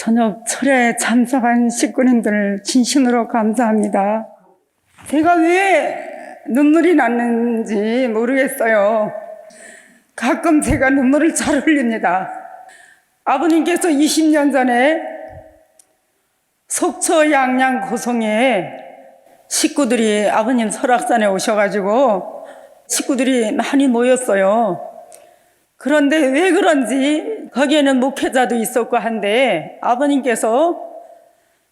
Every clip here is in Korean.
저녁 철회에 참석한 식구님들 진심으로 감사합니다. 제가 왜 눈물이 났는지 모르겠어요. 가끔 제가 눈물을 잘 흘립니다. 아버님께서 20년 전에 속초 양양 고성에 식구들이 아버님 설악산에 오셔가지고 식구들이 많이 모였어요. 그런데 왜 그런지 거기에는 목회자도 있었고 한데 아버님께서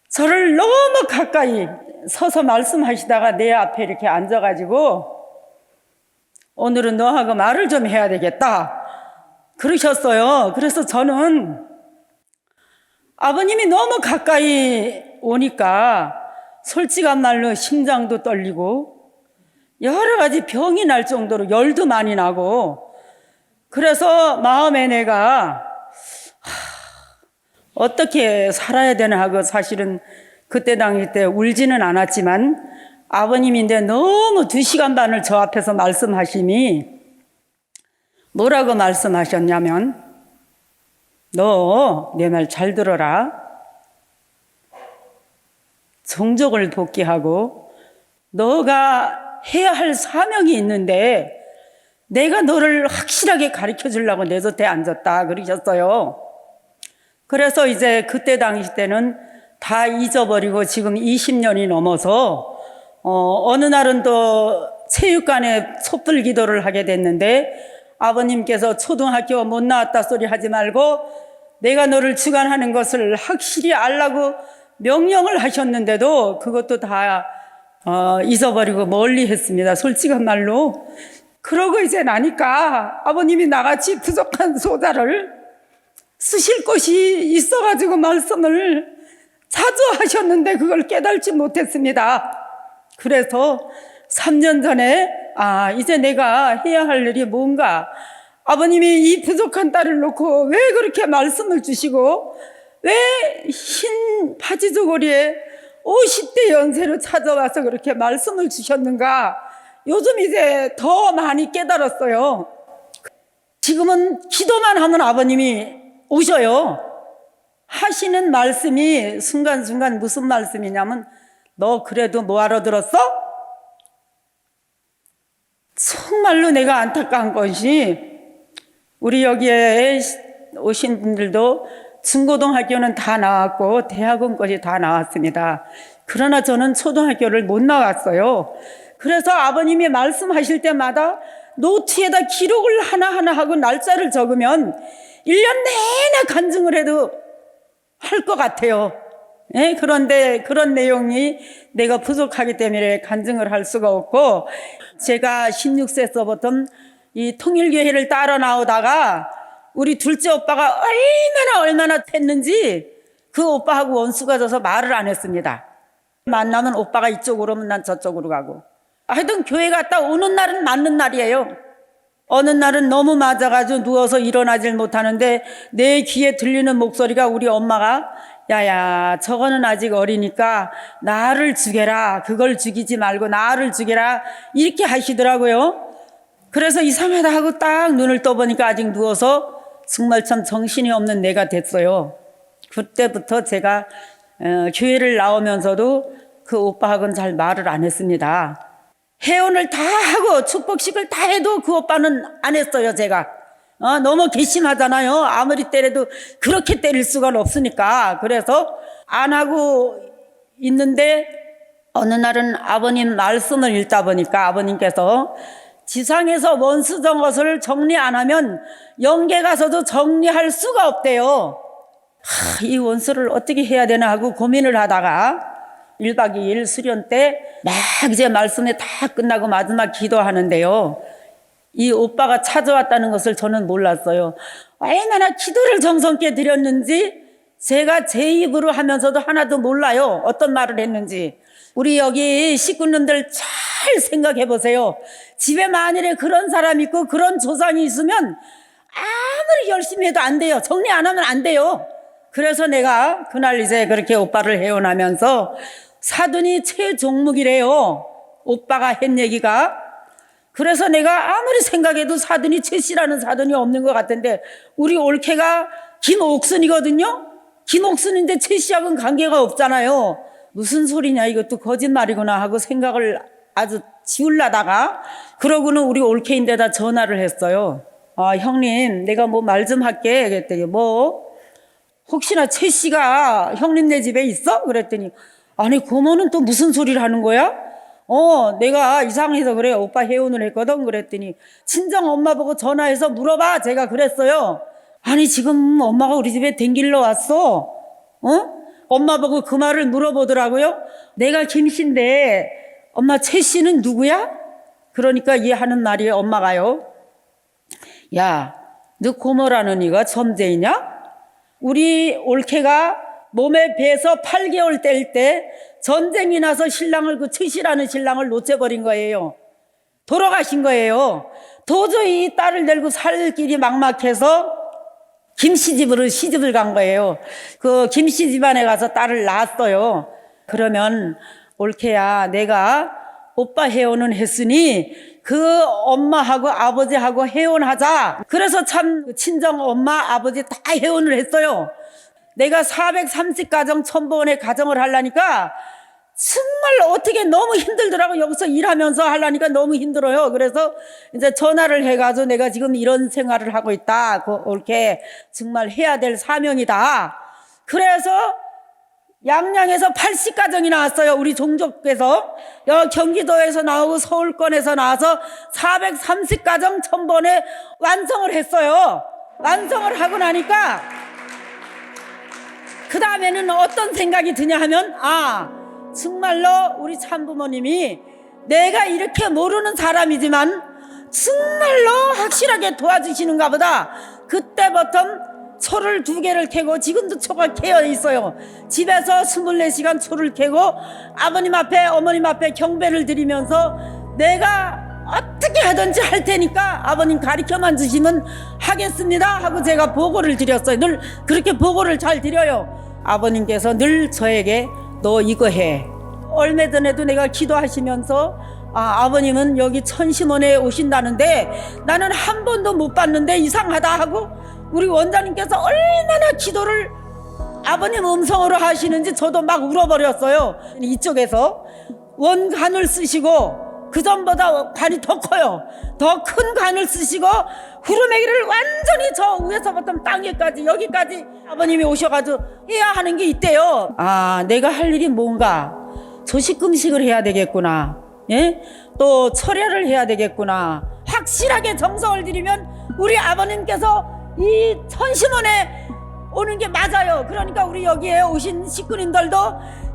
저를 너무 가까이 서서 말씀하시다가 내 앞에 이렇게 앉아가지고 오늘은 너하고 말을 좀 해야 되겠다 그러셨어요. 그래서 저는 아버님이 너무 가까이 오니까 솔직한 말로 심장도 떨리고 여러 가지 병이 날 정도로 열도 많이 나고, 그래서 마음에 내가 어떻게 살아야 되나 하고 사실은 그때 당시 때 울지는 않았지만 아버님인데 너무 2시간 반을 저 앞에서 말씀하시니 뭐라고 말씀하셨냐면, 너 내 말 잘 들어라. 종족을 복귀하고 너가 해야 할 사명이 있는데 내가 너를 확실하게 가르쳐 주려고 내 곁에 앉았다 그러셨어요. 그래서 이제 그때 당시 때는 다 잊어버리고 지금 20년이 넘어서 어느 날은 또 체육관에 촛불 기도를 하게 됐는데 아버님께서 초등학교 못 나왔다 소리 하지 말고 내가 너를 주관하는 것을 확실히 알라고 명령을 하셨는데도 그것도 다 잊어버리고 멀리 했습니다. 솔직한 말로. 그러고 이제 나니까 아버님이 나같이 부족한 소자를 쓰실 곳이 있어가지고 말씀을 자주 하셨는데 그걸 깨달지 못했습니다. 그래서 3년 전에 이제 내가 해야 할 일이 뭔가, 아버님이 이 부족한 딸을 놓고 왜 그렇게 말씀을 주시고 왜 흰 바지 저고리에 50대 연세로 찾아와서 그렇게 말씀을 주셨는가, 요즘 이제 더 많이 깨달았어요. 지금은 기도만 하면 아버님이 오셔요. 하시는 말씀이 순간순간 무슨 말씀이냐면, 너 그래도 뭐 알아들었어? 정말로 내가 안타까운 것이 우리 여기에 오신 분들도 중고등학교는 다 나왔고 대학원까지 다 나왔습니다. 그러나 저는 초등학교를 못 나왔어요. 그래서 아버님이 말씀하실 때마다 노트에다 기록을 하나하나 하고 날짜를 적으면 1년 내내 간증을 해도 할 것 같아요. 예? 그런데 그런 내용이 내가 부족하기 때문에 간증을 할 수가 없고, 제가 16세서부터 이 통일교회를 따라 나오다가 우리 둘째 오빠가 얼마나 했는지 그 오빠하고 원수가 져서 말을 안 했습니다. 만나면 오빠가 이쪽으로 오면 난 저쪽으로 가고, 하여튼 교회 갔다 오는 날은 맞는 날이에요. 어느 날은 너무 맞아가지고 누워서 일어나질 못하는데 내 귀에 들리는 목소리가 우리 엄마가 야야 저거는 아직 어리니까 나를 죽여라, 그걸 죽이지 말고 나를 죽여라 이렇게 하시더라고요. 그래서 이상하다 하고 딱 눈을 떠보니까 아직 누워서 정말 참 정신이 없는 내가 됐어요. 그때부터 제가 교회를 나오면서도 그 오빠하고는 잘 말을 안 했습니다. 회원을 다 하고 축복식을 다 해도 그 오빠는 안 했어요. 제가 너무 괘씸하잖아요. 아무리 때려도 그렇게 때릴 수가 없으니까. 그래서 안 하고 있는데 어느 날은 아버님 말씀을 읽다 보니까 아버님께서 지상에서 원수정 것을 정리 안 하면 영계 가서도 정리할 수가 없대요. 이 원수를 어떻게 해야 되나 하고 고민을 하다가 1박 2일 수련 때 막 이제 말씀이 다 끝나고 마지막 기도하는데요, 이 오빠가 찾아왔다는 것을 저는 몰랐어요. 얼마나 기도를 정성껏 드렸는지 제가 제 입으로 하면서도 하나도 몰라요. 어떤 말을 했는지. 우리 여기 식구님들 잘 생각해 보세요. 집에 만일에 그런 사람 있고 그런 조상이 있으면 아무리 열심히 해도 안 돼요. 정리 안 하면 안 돼요. 그래서 내가 그날 이제 그렇게 오빠를 해원하면서 사돈이 최종묵이래요. 오빠가 한 얘기가. 그래서 내가 아무리 생각해도 사돈이 최씨라는 사돈이 없는 것 같은데 우리 올케가 김옥순이거든요. 김옥순인데 최 씨하고는 관계가 없잖아요. 무슨 소리냐, 이것도 거짓말이구나 하고 생각을 아주 지우려다가 그러고는 우리 올케인데다 전화를 했어요. 아, 형님, 내가 뭐 말 좀 할게. 그랬더니 뭐 혹시나 최 씨가 형님네 집에 있어? 그랬더니 아니, 고모는 또 무슨 소리를 하는 거야? 내가 이상해서 그래. 오빠 해운을 했거든. 그랬더니 친정 엄마 보고 전화해서 물어봐. 제가 그랬어요. 아니, 지금 엄마가 우리 집에 댕길러 왔어. 엄마 보고 그 말을 물어보더라고요. 내가 김 씨인데 엄마 최 씨는 누구야? 그러니까 얘 하는 말이 엄마가요. 야, 너 고모라는 이가 점쟁이냐? 우리 올케가 몸에 배서 8개월 뗄 때 전쟁이 나서 신랑을, 그 최 씨라는 신랑을 놓쳐버린 거예요. 돌아가신 거예요. 도저히 딸을 데리고 살 길이 막막해서 김씨 집으로 시집을 간 거예요. 그 김씨 집안에 가서 딸을 낳았어요. 그러면 올케야, 내가 오빠 해혼은 했으니 그 엄마하고 아버지하고 해혼하자. 그래서 참 친정 엄마 아버지 다 해혼을 했어요. 내가 430가정 첨보원에 가정을 하려니까 정말 어떻게 너무 힘들더라고. 여기서 일하면서 하려니까 너무 힘들어요. 그래서 이제 전화를 해가지고 내가 지금 이런 생활을 하고 있다. 그렇게 정말 해야 될 사명이다. 그래서 양양에서 80가정이 나왔어요. 우리 종족께서 경기도에서 나오고 서울권에서 나와서 430가정 첨번에 완성을 했어요. 완성을 하고 나니까 그 다음에는 어떤 생각이 드냐 하면, 아, 정말로 우리 참부모님이 내가 이렇게 모르는 사람이지만 정말로 확실하게 도와주시는가 보다. 그때부터 초를 2개를 켜고, 지금도 초가 켜어 있어요. 집에서 24시간 초를 켜고 아버님 앞에 어머님 앞에 경배를 드리면서 내가 어떻게 하든지 할 테니까 아버님 가르쳐만 주시면 하겠습니다 하고 제가 보고를 드렸어요. 늘 그렇게 보고를 잘 드려요. 아버님께서 늘 저에게 너 이거 해. 얼마 전에도 내가 기도하시면서 아버님은 여기 천심원에 오신다는데 나는 한 번도 못 봤는데 이상하다 하고 우리 원장님께서 얼마나 기도를 아버님 음성으로 하시는지 저도 막 울어버렸어요. 이쪽에서 원관을 쓰시고 그 전보다 관이 더 커요. 더 큰 관을 쓰시고 후루매기를 완전히 저 위에서부터 땅에까지 여기까지 아버님이 오셔가지고 해야 하는 게 있대요. 아, 내가 할 일이 뭔가 조식금식을 해야 되겠구나. 예? 또 철야를 해야 되겠구나. 확실하게 정성을 들이면 우리 아버님께서 이 천심원에 오는 게 맞아요. 그러니까 우리 여기에 오신 식구님들도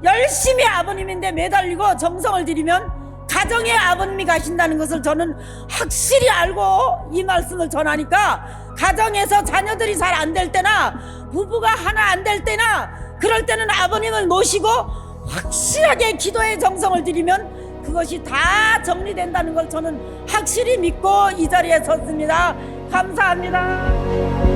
열심히 아버님인데 매달리고 정성을 들이면 가정에 아버님이 가신다는 것을 저는 확실히 알고 이 말씀을 전하니까 가정에서 자녀들이 잘 안 될 때나 부부가 하나 안 될 때나 그럴 때는 아버님을 모시고 확실하게 기도의 정성을 들이면 그것이 다 정리된다는 걸 저는 확실히 믿고 이 자리에 섰습니다. 감사합니다.